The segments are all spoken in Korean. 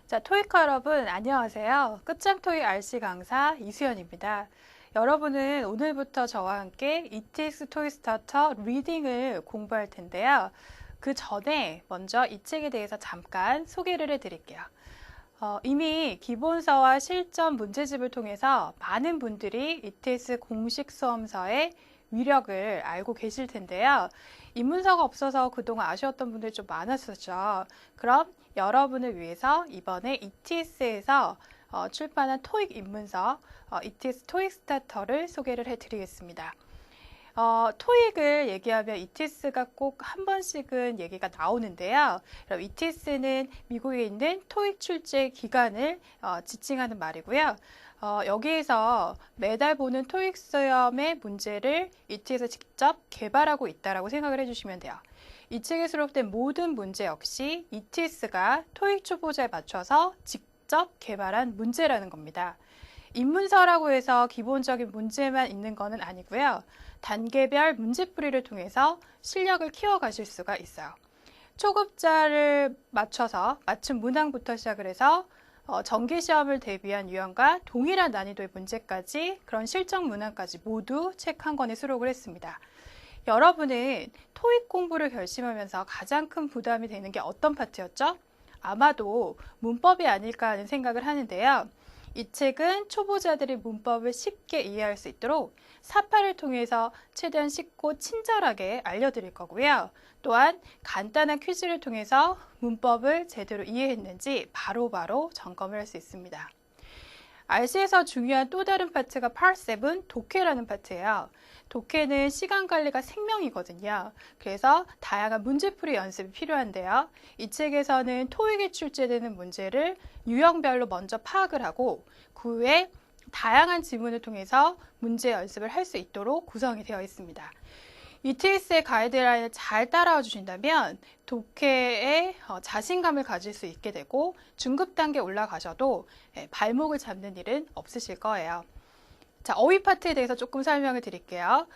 자, 토익 여러분 안녕하세요. 끝장 토익 RC 강사 이수연입니다. 여러분은 오늘부터 저와 함께 ETX 토익 스타터 리딩을 공부할 텐데요. 그 전에 먼저 이 책에 대해서 잠깐 소개를 해드릴게요. 이미 기본서와 실전 문제집을 통해서 많은 분들이 ETS 공식 수험서의 위력을 알고 계실 텐데요. 입문서가 없어서 그동안 아쉬웠던 분들이 좀 많았었죠. 그럼 여러분을 위해서 이번에 ETS에서 출판한 토익 입문서 ETS 토익 스타터를 소개를 해드리겠습니다. 토익을 얘기하면 ETS가 꼭 한 번씩은 얘기가 나오는데요. 그럼 ETS는 미국에 있는 토익 출제 기관을 지칭하는 말이고요. 여기에서 매달 보는 토익 시험의 문제를 ETS에서 직접 개발하고 있다고 생각을 해주시면 돼요. 이 책에 수록된 모든 문제 역시 ETS가 토익 초보자에 맞춰서 직접 개발한 문제라는 겁니다. 입문서라고 해서 기본적인 문제만 있는 것은 아니고요. 단계별 문제풀이를 통해서 실력을 키워가실 수가 있어요. 초급자를 맞춰서 맞춤 문항부터 시작을 해서 정기시험을 대비한 유형과 동일한 난이도의 문제까지 그런 실전 문항까지 모두 책 한 권에 수록을 했습니다. 여러분은 토익 공부를 결심하면서 가장 큰 부담이 되는 게 어떤 파트였죠? 아마도 문법이 아닐까 하는 생각을 하는데요. 이 책은 초보자들이 문법을 쉽게 이해할 수 있도록 사파를 통해서 최대한 쉽고 친절하게 알려드릴 거고요. 또한 간단한 퀴즈를 통해서 문법을 제대로 이해했는지 바로바로 점검을 할 수 있습니다. RC에서 중요한 또 다른 파트가 Part 7 독해라는 파트예요. 독해는 시간 관리가 생명이거든요. 그래서 다양한 문제풀이 연습이 필요한데요. 이 책에서는 토익에 출제되는 문제를 유형별로 먼저 파악을 하고 그 후에 다양한 지문을 통해서 문제 연습을 할 수 있도록 구성이 되어 있습니다. ETS의 가이드라인을 잘 따라와 주신다면 독해에 자신감을 가질 수 있게 되고 중급 단계 올라가셔도 발목을 잡는 일은 없으실 거예요. 자, 어휘 파트에 대해서 조금 설명을 드릴게요.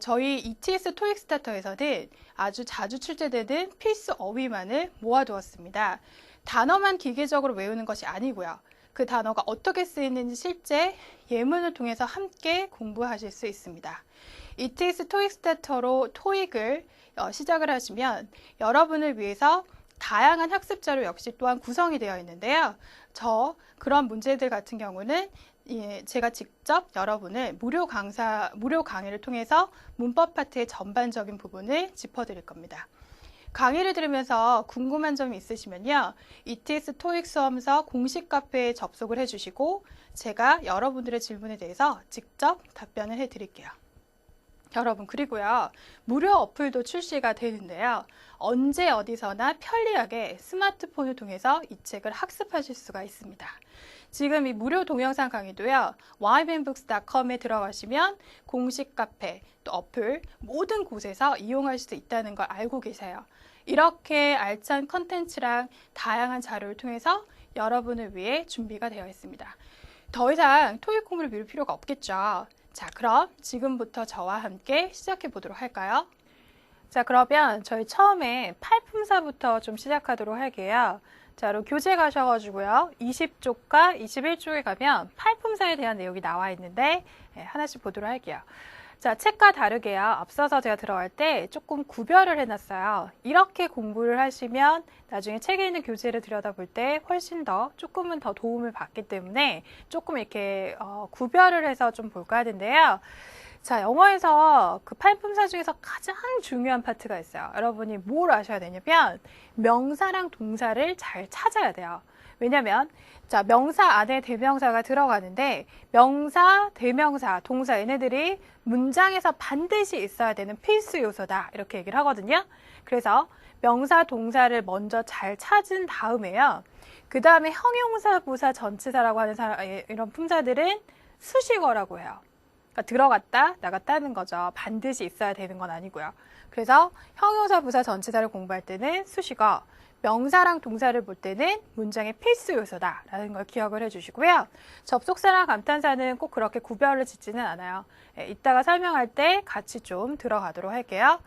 저희 ETS 토익 스타터에서는 아주 자주 출제되는 필수 어휘만을 모아두었습니다. 단어만 기계적으로 외우는 것이 아니고요. 그 단어가 어떻게 쓰이는지 실제 예문을 통해서 함께 공부하실 수 있습니다. ETS 토익 스타터로 토익을 시작을 하시면 여러분을 위해서 다양한 학습 자료 역시 또한 구성이 되어 있는데요. 그런 문제들 같은 경우는 제가 직접 여러분을 무료 강의를 통해서 문법 파트의 전반적인 부분을 짚어드릴 겁니다. 강의를 들으면서 궁금한 점이 있으시면요. ETS 토익 수험서 공식 카페에 접속을 해주시고 제가 여러분들의 질문에 대해서 직접 답변을 해드릴게요. 여러분, 그리고요, 무료 어플도 출시가 되는데요. 언제 어디서나 편리하게 스마트폰을 통해서 이 책을 학습하실 수가 있습니다. 지금 이 무료 동영상 강의도요, ymanbooks.com에 들어가시면 공식 카페, 또 어플 모든 곳에서 이용할 수 있다는 걸 알고 계세요. 이렇게 알찬 컨텐츠랑 다양한 자료를 통해서 여러분을 위해 준비가 되어 있습니다. 더 이상 토익 공부를 미룰 필요가 없겠죠. 자, 그럼 지금부터 저와 함께 시작해 보도록 할까요? 자, 그러면 저희 처음에 팔품사부터 좀 시작하도록 할게요. 자, 그럼 교재 가셔가지고요. 20쪽과 21쪽에 가면 팔품사에 대한 내용이 나와 있는데 하나씩 보도록 할게요. 자, 책과 다르게요. 앞서서 제가 들어갈 때 조금 구별을 해놨어요. 이렇게 공부를 하시면 나중에 책에 있는 교재를 들여다볼 때 훨씬 더 조금은 더 도움을 받기 때문에 조금 이렇게 구별을 해서 좀 볼까 하는데요. 자, 영어에서 그 팔품사 중에서 가장 중요한 파트가 있어요. 여러분이 뭘 아셔야 되냐면 명사랑 동사를 잘 찾아야 돼요. 왜냐면 자, 명사 안에 대명사가 들어가는데 명사, 대명사, 동사 얘네들이 문장에서 반드시 있어야 되는 필수 요소다 이렇게 얘기를 하거든요. 그래서 명사, 동사를 먼저 잘 찾은 다음에요. 그 다음에 형용사, 부사, 전치사라고 하는 이런 품사들은 수식어라고 해요. 그러니까 들어갔다, 나갔다 하는 거죠. 반드시 있어야 되는 건 아니고요. 그래서 형용사, 부사, 전치사를 공부할 때는 수식어, 명사랑 동사를 볼 때는 문장의 필수 요소다라는 걸 기억을 해주시고요. 접속사랑 감탄사는 꼭 그렇게 구별을 짓지는 않아요. 이따가 설명할 때 같이 좀 들어가도록 할게요.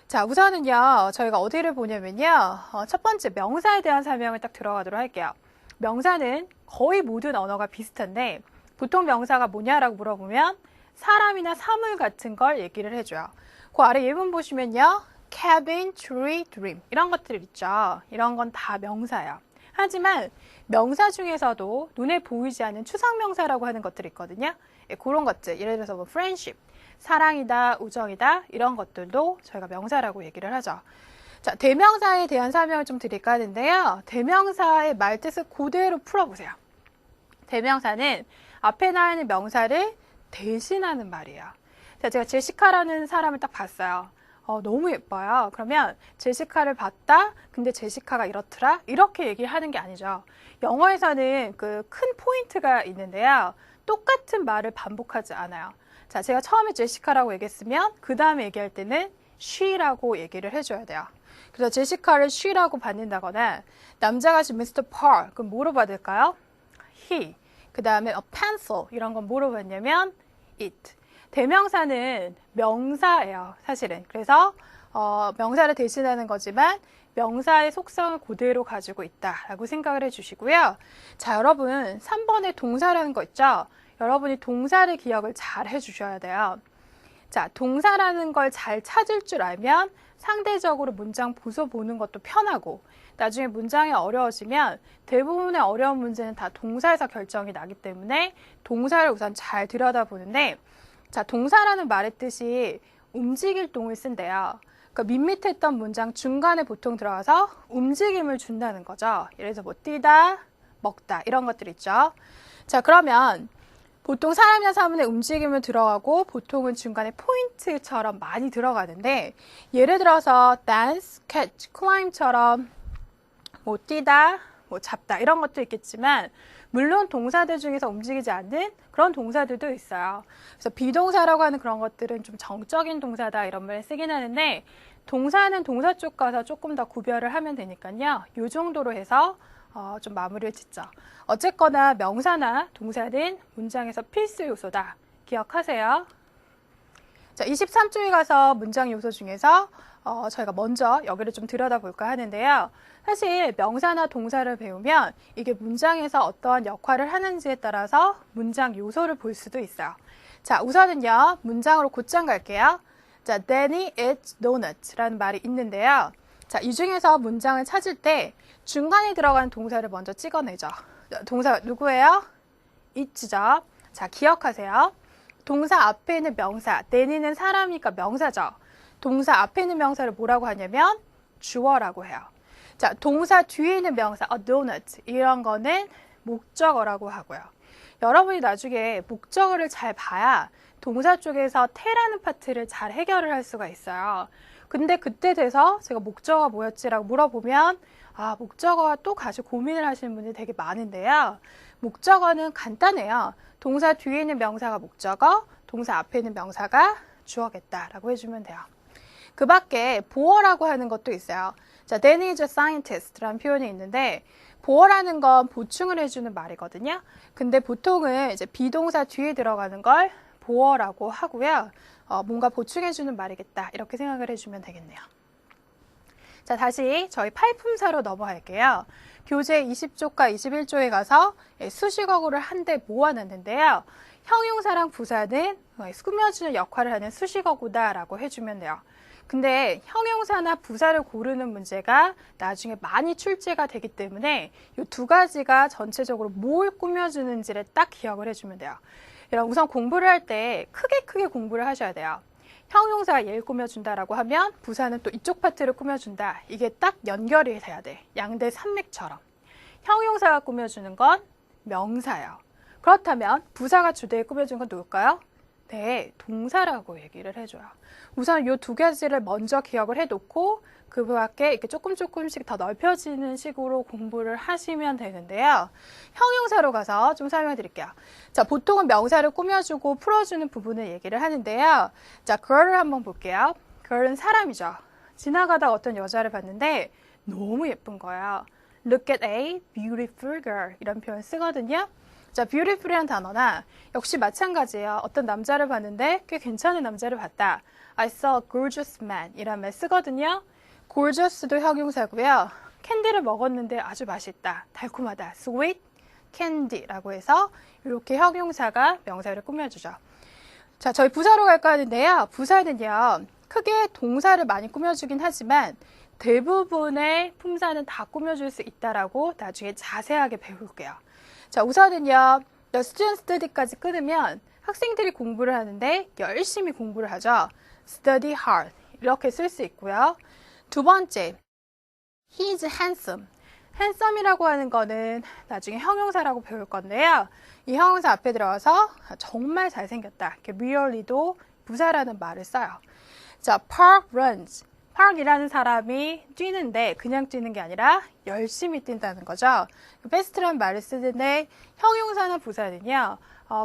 자, 우선은요, 저희가 어디를 보냐면요. 첫 번째 명사에 대한 설명을 딱 들어가도록 할게요. 명사는 거의 모든 언어가 비슷한데 보통 명사가 뭐냐라고 물어보면 사람이나 사물 같은 걸 얘기를 해줘요. 그 아래 예문 보시면요. cabin, tree, dream 이런 것들 있죠. 이런 건 다 명사예요. 하지만 명사 중에서도 눈에 보이지 않는 추상명사라고 하는 것들이 있거든요. 예, 그런 것들, 예를 들어서 뭐 friendship, 사랑이다, 우정이다 이런 것들도 저희가 명사라고 얘기를 하죠. 자, 대명사에 대한 설명을 좀 드릴까 하는데요. 대명사의 말뜻을 그대로 풀어보세요. 대명사는 앞에 나와 있는 명사를 대신하는 말이에요. 자, 제가 제시카라는 사람을 딱 봤어요. 너무 예뻐요. 그러면 제시카를 봤다? 근데 제시카가 이렇더라? 이렇게 얘기를 하는 게 아니죠. 영어에서는 그 큰 포인트가 있는데요. 똑같은 말을 반복하지 않아요. 자, 제가 처음에 제시카라고 얘기했으면 그 다음에 얘기할 때는 she라고 얘기를 해줘야 돼요. 그래서 제시카를 she라고 받는다거나 남자가 지금 Mr. Paul, 그럼 뭐로 받을까요? he. 그 다음에 a pencil 이런 건 뭐로 받냐면 it. 대명사는 명사예요, 사실은. 그래서 명사를 대신하는 거지만 명사의 속성을 그대로 가지고 있다라고 생각을 해주시고요. 자, 여러분 3번에 동사라는 거 있죠? 여러분이 동사를 기억을 잘 해주셔야 돼요. 자, 동사라는 걸 잘 찾을 줄 알면 상대적으로 문장 보서 보는 것도 편하고 나중에 문장이 어려워지면 대부분의 어려운 문제는 다 동사에서 결정이 나기 때문에 동사를 우선 잘 들여다보는데 자, 동사라는 말의 뜻이 움직일 동을 쓴대요. 그러니까 밋밋했던 문장 중간에 보통 들어가서 움직임을 준다는 거죠. 예를 들어서 뭐 뛰다, 먹다 이런 것들 있죠. 자, 그러면 보통 사람이나 사물의 움직임을 들어가고 보통은 중간에 포인트처럼 많이 들어가는데 예를 들어서 dance, catch, climb처럼 뭐 뛰다, 뭐 잡다 이런 것도 있겠지만 물론 동사들 중에서 움직이지 않는 그런 동사들도 있어요. 그래서 비동사라고 하는 그런 것들은 좀 정적인 동사다 이런 말을 쓰긴 하는데 동사는 동사 쪽 가서 조금 더 구별을 하면 되니까요. 이 정도로 해서 좀 마무리를 짓죠. 어쨌거나 명사나 동사는 문장에서 필수 요소다. 기억하세요. 자, 23쪽에 가서 문장 요소 중에서 저희가 먼저 여기를 좀 들여다볼까 하는데요. 사실 명사나 동사를 배우면 이게 문장에서 어떠한 역할을 하는지에 따라서 문장 요소를 볼 수도 있어요. 자, 우선은요. 문장으로 곧장 갈게요. 자, Danny eats donuts라는 말이 있는데요. 자, 이 중에서 문장을 찾을 때 중간에 들어가는 동사를 먼저 찍어내죠. 동사 누구예요? it죠. 자, 기억하세요. 동사 앞에 있는 명사, Danny는 사람이니까 명사죠. 동사 앞에 있는 명사를 뭐라고 하냐면 주어라고 해요. 자, 동사 뒤에 있는 명사, a donut 이런 거는 목적어라고 하고요. 여러분이 나중에 목적어를 잘 봐야 동사 쪽에서 태라는 파트를 잘 해결을 할 수가 있어요. 근데 그때 돼서 제가 목적어가 뭐였지라고 물어보면 목적어가 또 가지고 고민을 하시는 분들이 되게 많은데요. 목적어는 간단해요. 동사 뒤에 있는 명사가 목적어, 동사 앞에 있는 명사가 주어겠다라고 해주면 돼요. 그 밖에 보어라고 하는 것도 있어요. 자, Danny is a scientist라는 표현이 있는데 보어라는 건 보충을 해주는 말이거든요. 근데 보통은 이제 비동사 뒤에 들어가는 걸 보어라고 하고요. 뭔가 보충해주는 말이겠다 이렇게 생각을 해주면 되겠네요. 자, 다시 저희 팔품사로 넘어갈게요. 교재 20쪽과 21쪽에 가서 수식어구를 한데 모아놨는데요. 형용사랑 부사는 꾸며주는 역할을 하는 수식어구다라고 해주면 돼요. 근데 형용사나 부사를 고르는 문제가 나중에 많이 출제가 되기 때문에 이 두 가지가 전체적으로 뭘 꾸며주는지를 딱 기억을 해주면 돼요. 여러분 우선 공부를 할 때 크게 공부를 하셔야 돼요. 형용사가 얘를 꾸며준다라고 하면 부사는 또 이쪽 파트를 꾸며준다. 이게 딱 연결이 돼야 돼. 양대 산맥처럼. 형용사가 꾸며주는 건 명사예요. 그렇다면 부사가 주되에 꾸며준 건 누굴까요? 네, 동사라고 얘기를 해줘요. 우선 이 두 가지를 먼저 기억을 해놓고 그 밖에 이렇게 조금씩 더 넓혀지는 식으로 공부를 하시면 되는데요. 형용사로 가서 좀 설명해 드릴게요. 자, 보통은 명사를 꾸며주고 풀어주는 부분을 얘기를 하는데요. 자, girl을 한번 볼게요. girl은 사람이죠. 지나가다가 어떤 여자를 봤는데 너무 예쁜 거예요. Look at a beautiful girl 이런 표현 쓰거든요. 자, beautiful이라는 단어나 역시 마찬가지예요. 어떤 남자를 봤는데 꽤 괜찮은 남자를 봤다. I saw a gorgeous man 이란 말 쓰거든요. gorgeous도 형용사고요. 캔디를 먹었는데 아주 맛있다, 달콤하다, sweet candy라고 해서 이렇게 형용사가 명사를 꾸며주죠. 자, 저희 부사로 갈까 하는데요. 부사는요, 크게 동사를 많이 꾸며주긴 하지만 대부분의 품사는 다 꾸며줄 수 있다라고 나중에 자세하게 배울게요. 자, 우선은요, the student study까지 끊으면 학생들이 공부를 하는데 열심히 공부를 하죠. study hard 이렇게 쓸 수 있고요. 두 번째, he is handsome. handsome이라고 하는 거는 나중에 형용사라고 배울 건데요. 이 형용사 앞에 들어가서 정말 잘생겼다, really도 부사라는 말을 써요. 자, Park runs. Park이라는 사람이 뛰는데 그냥 뛰는 게 아니라 열심히 뛴다는 거죠. best라는 말을 쓰는데 형용사나 부사는요,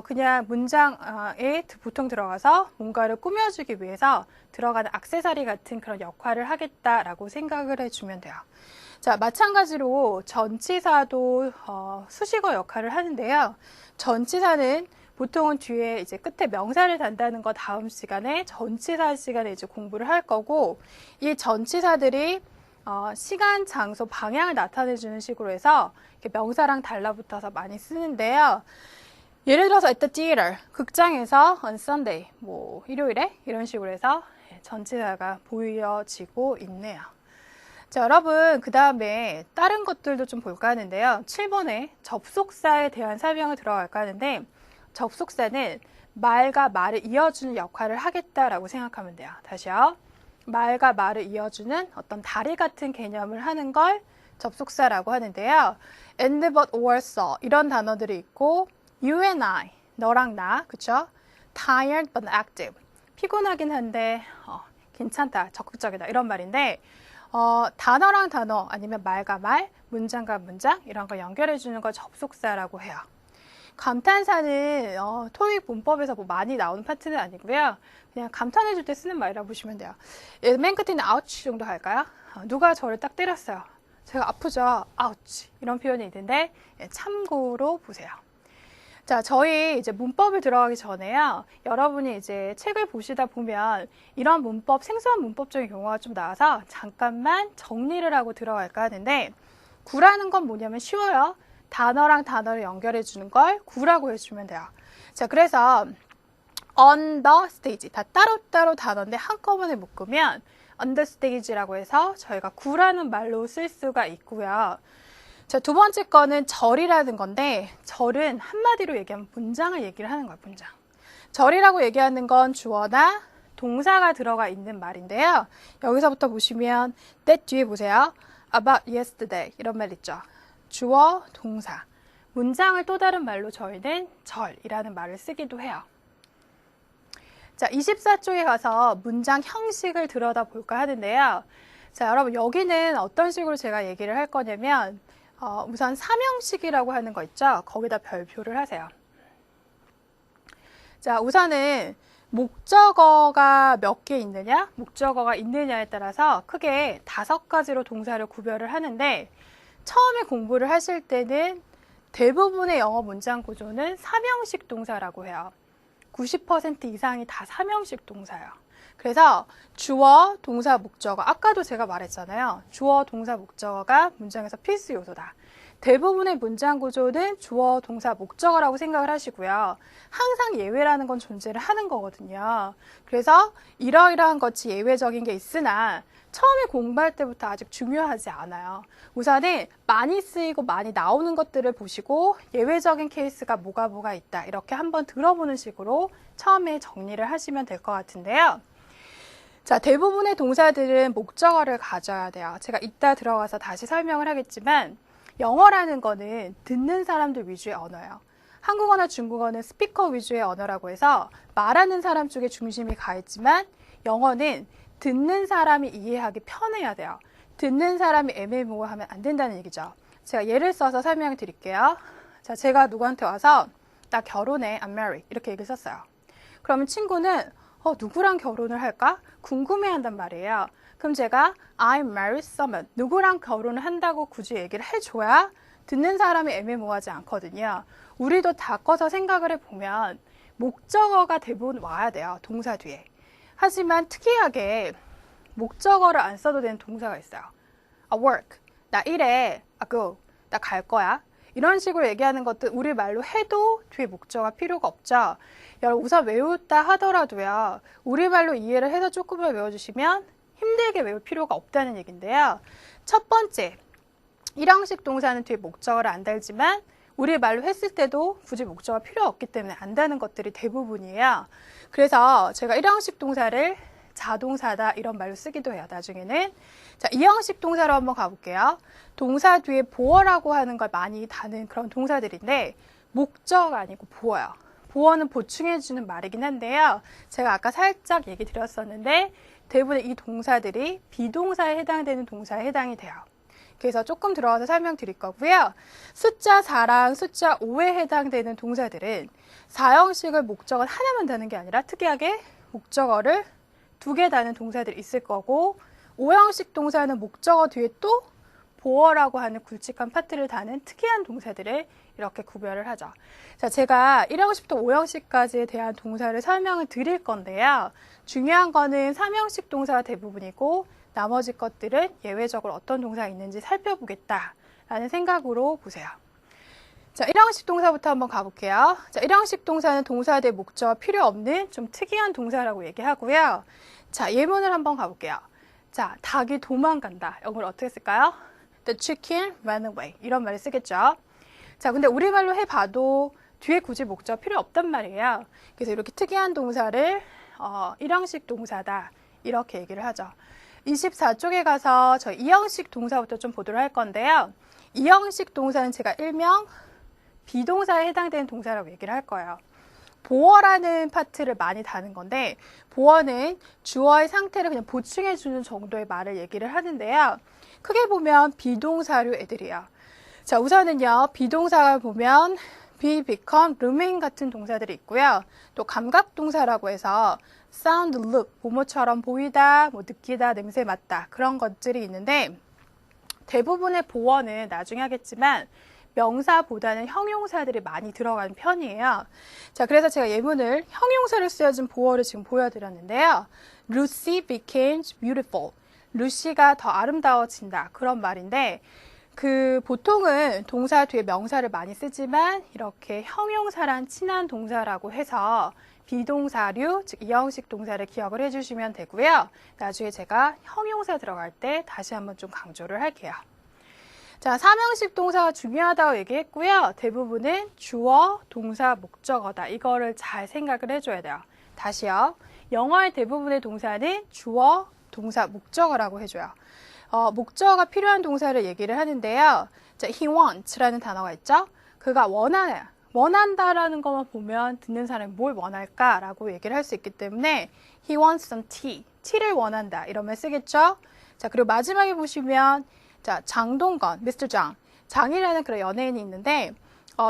그냥 문장에 보통 들어가서 뭔가를 꾸며주기 위해서 들어가는 액세서리 같은 그런 역할을 하겠다라고 생각을 해주면 돼요. 자, 마찬가지로 전치사도 수식어 역할을 하는데요. 전치사는 보통은 뒤에 이제 끝에 명사를 단다는 거 다음 시간에 전치사 시간에 이제 공부를 할 거고, 이 전치사들이 시간, 장소, 방향을 나타내 주는 식으로 해서 이렇게 명사랑 달라붙어서 많이 쓰는데요. 예를 들어서 at the theater, 극장에서 on Sunday, 뭐 일요일에 이런 식으로 해서 전치사가 보여지고 있네요. 자, 여러분, 그 다음에 다른 것들도 좀 볼까 하는데요. 7번에 접속사에 대한 설명을 들어갈까 하는데, 접속사는 말과 말을 이어주는 역할을 하겠다라고 생각하면 돼요. 다시요. 말과 말을 이어주는 어떤 다리 같은 개념을 하는 걸 접속사라고 하는데요. and, but, or, so 이런 단어들이 있고, you and I, 너랑 나, 그쵸? tired but active, 피곤하긴 한데 괜찮다, 적극적이다 이런 말인데, 단어랑 단어 아니면 말과 말, 문장과 문장 이런 거 연결해 주는 걸 접속사라고 해요. 감탄사는 토익 문법에서 뭐 많이 나오는 파트는 아니고요. 그냥 감탄해 줄 때 쓰는 말이라고 보시면 돼요. 맨 끝에는 ouch 정도 할까요? 누가 저를 딱 때렸어요. 제가 아프죠? ouch 이런 표현이 있는데 참고로 보세요. 자, 저희 이제 문법을 들어가기 전에요. 여러분이 이제 책을 보시다 보면 이런 문법, 생소한 문법적인 용어가 좀 나와서 잠깐만 정리를 하고 들어갈까 하는데, 구라는 건 뭐냐면 쉬워요. 단어랑 단어를 연결해 주는 걸 구라고 해주면 돼요. 자, 그래서 on the stage 다 따로따로 단어인데 한꺼번에 묶으면 on the stage라고 해서 저희가 구라는 말로 쓸 수가 있고요. 자, 두 번째 거는 절이라는 건데, 절은 한마디로 얘기하면 문장을 얘기를 하는 거예요. 문장. 절이라고 얘기하는 건 주어나 동사가 들어가 있는 말인데요. 여기서부터 보시면 that 뒤에 보세요. about yesterday 이런 말 있죠. 주어, 동사. 문장을 또 다른 말로 저희는 절이라는 말을 쓰기도 해요. 자, 24쪽에 가서 문장 형식을 들여다볼까 하는데요. 자, 여러분 여기는 어떤 식으로 제가 얘기를 할 거냐면, 우선 삼형식이라고 하는 거 있죠. 거기다 별표를 하세요. 자, 우선은 목적어가 몇 개 있느냐, 목적어가 있느냐에 따라서 크게 5가지로 동사를 구별을 하는데, 처음에 공부를 하실 때는 대부분의 영어 문장 구조는 삼형식 동사라고 해요. 90% 이상이 다 삼형식 동사예요. 그래서 주어, 동사, 목적어, 아까도 제가 말했잖아요. 주어, 동사, 목적어가 문장에서 필수 요소다. 대부분의 문장 구조는 주어, 동사, 목적어라고 생각을 하시고요. 항상 예외라는 건 존재를 하는 거거든요. 그래서 이러이러한 것이 예외적인 게 있으나 처음에 공부할 때부터 아직 중요하지 않아요. 우선은 많이 쓰이고 많이 나오는 것들을 보시고 예외적인 케이스가 뭐가 있다 이렇게 한번 들어보는 식으로 처음에 정리를 하시면 될 것 같은데요. 자, 대부분의 동사들은 목적어를 가져야 돼요. 제가 이따 들어가서 다시 설명을 하겠지만, 영어라는 거는 듣는 사람들 위주의 언어예요. 한국어나 중국어는 스피커 위주의 언어라고 해서 말하는 사람 쪽에 중심이 가 있지만, 영어는 듣는 사람이 이해하기 편해야 돼요. 듣는 사람이 애매모호하면 안 된다는 얘기죠. 제가 예를 써서 설명을 드릴게요. 자, 제가 누구한테 와서 나 결혼해, I'm married 이렇게 얘기를 썼어요. 그러면 친구는 누구랑 결혼을 할까? 궁금해한단 말이에요. 그럼 제가 I'm married someone, 누구랑 결혼을 한다고 굳이 얘기를 해줘야 듣는 사람이 애매모호하지 않거든요. 우리도 바꿔서 생각을 해보면 목적어가 대부분 와야 돼요. 동사 뒤에. 하지만 특이하게 목적어를 안 써도 되는 동사가 있어요. work, 나 이래. 나 갈 거야. 이런 식으로 얘기하는 것들 우리 말로 해도 뒤에 목적어가 필요가 없죠. 여러분 우선 외웠다 하더라도요. 우리 말로 이해를 해서 조금만 외워주시면 힘들게 외울 필요가 없다는 얘기인데요. 첫 번째, 일형식 동사는 뒤에 목적어를 안 달지만 우리 말로 했을 때도 굳이 목적어가 필요 없기 때문에 안 다는 것들이 대부분이에요. 그래서 제가 일형식 동사를 자동사다 이런 말로 쓰기도 해요. 나중에는. 자, 이형식 동사로 한번 가볼게요. 동사 뒤에 보어라고 하는 걸 많이 다는 그런 동사들인데 목적어가 아니고 보어요. 보어는 보충해주는 말이긴 한데요. 제가 아까 살짝 얘기 드렸었는데 대부분의 이 동사들이 비동사에 해당되는 동사에 해당이 돼요. 그래서 조금 들어가서 설명드릴 거고요. 숫자 4랑 숫자 5에 해당되는 동사들은 4형식을 목적어 하나만 다는 게 아니라 특이하게 목적어를 2개 다는 동사들이 있을 거고 5형식 동사는 목적어 뒤에 또 보어라고 하는 굵직한 파트를 다는 특이한 동사들을 이렇게 구별을 하죠. 자, 제가 1형식부터 5형식까지에 대한 동사를 설명을 드릴 건데요. 중요한 거는 3형식 동사가 대부분이고 나머지 것들은 예외적으로 어떤 동사가 있는지 살펴보겠다라는 생각으로 보세요. 자, 1형식 동사부터 한번 가볼게요. 자, 1형식 동사는 동사 대 목적어 필요 없는 좀 특이한 동사라고 얘기하고요. 자, 예문을 한번 가볼게요. 자, 닭이 도망간다. 영어로 어떻게 쓸까요? The chicken ran away. 이런 말을 쓰겠죠. 자, 근데 우리말로 해봐도 뒤에 굳이 목적어 필요 없단 말이에요. 그래서 이렇게 특이한 동사를 1형식 동사다. 이렇게 얘기를 하죠. 24쪽에 가서 저 2형식 동사부터 좀 보도록 할 건데요. 2형식 동사는 제가 일명 비동사에 해당되는 동사라고 얘기를 할 거예요. 보어라는 파트를 많이 다는 건데 보어는 주어의 상태를 그냥 보충해주는 정도의 말을 얘기를 하는데요. 크게 보면 비동사류 애들이에요. 자, 우선은요. 비동사를 보면 be, become, remain 같은 동사들이 있고요. 또 감각동사라고 해서 sound, look, 뭐뭐처럼 보이다, 뭐 느끼다, 냄새 맡다 그런 것들이 있는데 대부분의 보어는 나중에 하겠지만 명사보다는 형용사들이 많이 들어가는 편이에요. 자, 그래서 제가 예문을 형용사를 쓰여진 보어를 지금 보여드렸는데요. Lucy became beautiful. 루시가 더 아름다워진다. 그런 말인데 보통은 동사 뒤에 명사를 많이 쓰지만 이렇게 형용사란 친한 동사라고 해서 비동사류, 즉 이형식 동사를 기억을 해주시면 되고요. 나중에 제가 형용사 들어갈 때 다시 한번 좀 강조를 할게요. 자, 3형식 동사가 중요하다고 얘기했고요. 대부분은 주어, 동사, 목적어다. 이거를 잘 생각을 해줘야 돼요. 다시요. 영어의 대부분의 동사는 주어, 동사, 목적어라고 해줘요. 목적어가 필요한 동사를 얘기를 하는데요. 자, he wants라는 단어가 있죠. 그가 원한다라는 것만 보면 듣는 사람이 뭘 원할까라고 얘기를 할 수 있기 때문에 he wants some tea. 티를 원한다. 이런 말 쓰겠죠. 자, 그리고 마지막에 보시면 자, 장동건, Mr. 장. 장이라는 그런 연예인이 있는데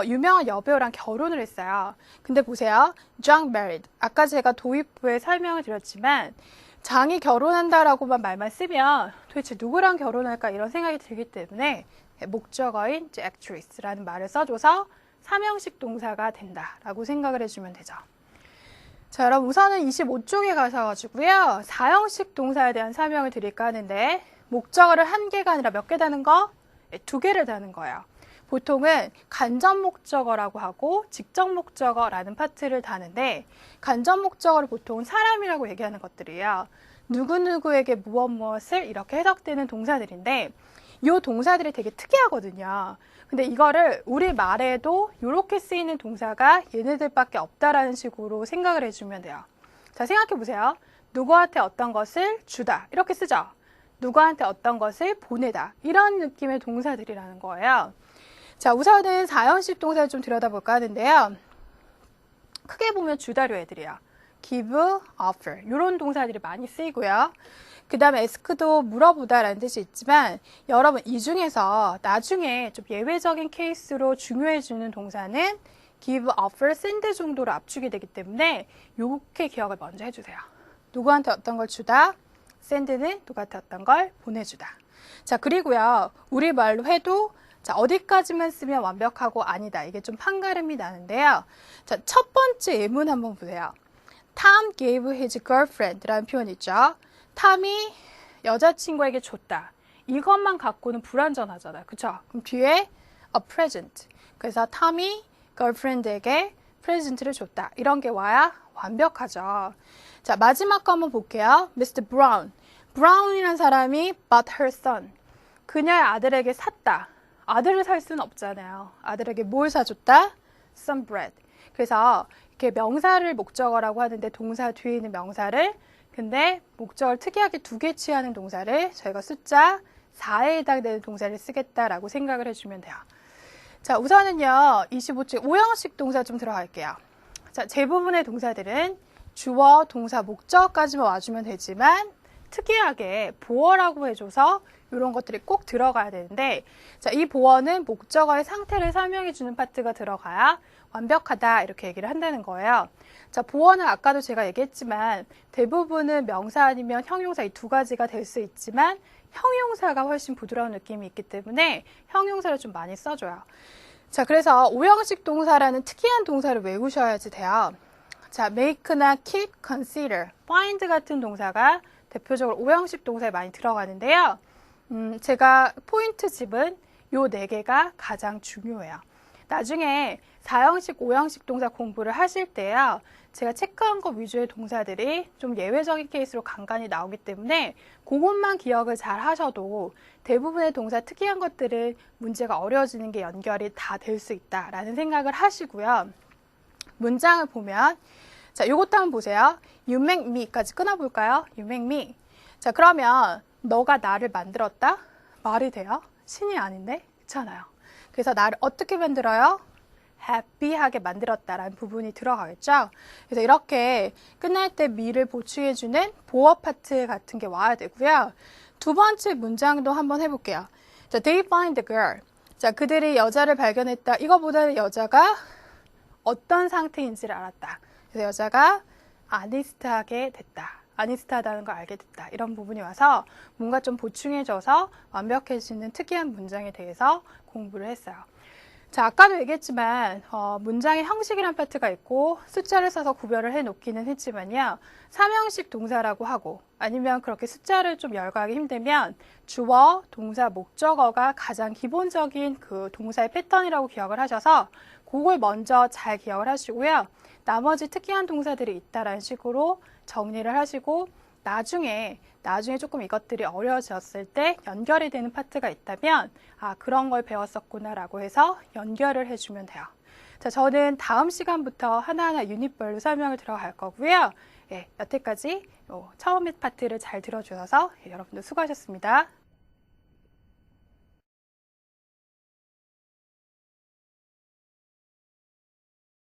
유명한 여배우랑 결혼을 했어요. 근데 보세요. John married. 아까 제가 도입부에 설명을 드렸지만 장이 결혼한다라고만 말만 쓰면 도대체 누구랑 결혼할까 이런 생각이 들기 때문에 목적어인 actress라는 말을 써줘서 3형식 동사가 된다라고 생각을 해주면 되죠. 자, 여러분 우선은 25쪽에 가셔가지고요. 4형식 동사에 대한 설명을 드릴까 하는데 목적어를 한 개가 아니라 몇 개 다는 거? 2개를 다는 거예요. 보통은 간접 목적어라고 하고 직접 목적어라는 파트를 다는데 간접 목적어를 보통은 사람이라고 얘기하는 것들이에요. 누구누구에게 무엇을 이렇게 해석되는 동사들인데 이 동사들이 되게 특이하거든요. 근데 이거를 우리 말에도 이렇게 쓰이는 동사가 얘네들밖에 없다라는 식으로 생각을 해주면 돼요. 자, 생각해 보세요. 누구한테 어떤 것을 주다 이렇게 쓰죠. 누구한테 어떤 것을 보내다 이런 느낌의 동사들이라는 거예요. 자, 우선은 4형식 동사를 좀 들여다볼까 하는데요. 크게 보면 주다류 애들이에요. give, offer 이런 동사들이 많이 쓰이고요. 그 다음에 ask도 물어보다라는 뜻이 있지만 여러분 이 중에서 나중에 좀 예외적인 케이스로 중요해지는 동사는 give, offer, send 정도로 압축이 되기 때문에 이렇게 기억을 먼저 해주세요. 누구한테 어떤 걸 주다, send는 누구한테 어떤 걸 보내주다. 자, 그리고요. 우리말로 해도 자, 어디까지만 쓰면 완벽하고 아니다. 이게 좀 판가름이 나는데요. 자, 첫 번째 예문 한번 보세요. Tom gave his girlfriend라는 표현 있죠. 탐이 여자친구에게 줬다. 이것만 갖고는 불완전하잖아요. 그쵸? 그럼 뒤에 a present. 그래서 톰이 girlfriend에게 프레젠트를 줬다. 이런 게 와야 완벽하죠. 자, 마지막 거 한번 볼게요. Mr. Brown. Brown이라는 사람이 bought her son. 그녀의 아들에게 샀다. 아들을 살 수는 없잖아요. 아들에게 뭘 사줬다? Some bread. 그래서 이렇게 명사를 목적어라고 하는데 동사 뒤에 있는 명사를 근데 목적어를 특이하게 두 개 취하는 동사를 저희가 숫자 4에 해당되는 동사를 쓰겠다라고 생각을 해주면 돼요. 자, 우선은요, 25쪽 5형식 동사 좀 들어갈게요. 자, 대부분의 동사들은 주어, 동사, 목적어까지만 와주면 되지만 특이하게 보어라고 해줘서 이런 것들이 꼭 들어가야 되는데 자, 이 보어는 목적어의 상태를 설명해주는 파트가 들어가야 완벽하다 이렇게 얘기를 한다는 거예요. 자, 보어는 아까도 제가 얘기했지만 대부분은 명사 아니면 형용사 이 두 가지가 될 수 있지만 형용사가 훨씬 부드러운 느낌이 있기 때문에 형용사를 좀 많이 써줘요. 자, 그래서 5형식 동사라는 특이한 동사를 외우셔야지 돼요. 자, make나 keep, consider, find 같은 동사가 대표적으로 5형식 동사에 많이 들어가는데요. 제가 포인트 집은 요 4개가 가장 중요해요. 나중에 4형식, 5형식 동사 공부를 하실 때요. 제가 체크한 것 위주의 동사들이 좀 예외적인 케이스로 간간히 나오기 때문에 그것만 기억을 잘 하셔도 대부분의 동사 특이한 것들은 문제가 어려워지는 게 연결이 다 될 수 있다라는 생각을 하시고요. 문장을 보면 자, 요것도 한번 보세요. You make me까지 끊어볼까요? You make me. 자, 그러면 너가 나를 만들었다? 말이 돼요? 신이 아닌데? 그렇잖아요. 그래서 나를 어떻게 만들어요? happy하게 만들었다라는 부분이 들어가겠죠. 그래서 이렇게 끝날 때 me를 보충해주는 보어 파트 같은 게 와야 되고요. 두 번째 문장도 한번 해볼게요. 자, they find the girl. 자, 그들이 여자를 발견했다. 이거보다는 여자가 어떤 상태인지를 알았다. 그래서 여자가 아니스트하게 됐다. 아니스트하다는 걸 알게 됐다. 이런 부분이 와서 뭔가 좀 보충해줘서 완벽해지는 특이한 문장에 대해서 공부를 했어요. 자, 아까도 얘기했지만 문장의 형식이란 파트가 있고 숫자를 써서 구별을 해놓기는 했지만요. 3형식 동사라고 하고 아니면 그렇게 숫자를 좀 열거하기 힘들면 주어, 동사, 목적어가 가장 기본적인 그 동사의 패턴이라고 기억을 하셔서 그걸 먼저 잘 기억을 하시고요. 나머지 특이한 동사들이 있다라는 식으로 정리를 하시고 나중에 조금 이것들이 어려워졌을 때 연결이 되는 파트가 있다면 아, 그런 걸 배웠었구나라고 해서 연결을 해주면 돼요. 자, 저는 다음 시간부터 하나하나 유닛별로 설명을 들어갈 거고요. 예, 여태까지 처음의 파트를 잘 들어주셔서 여러분들 수고하셨습니다.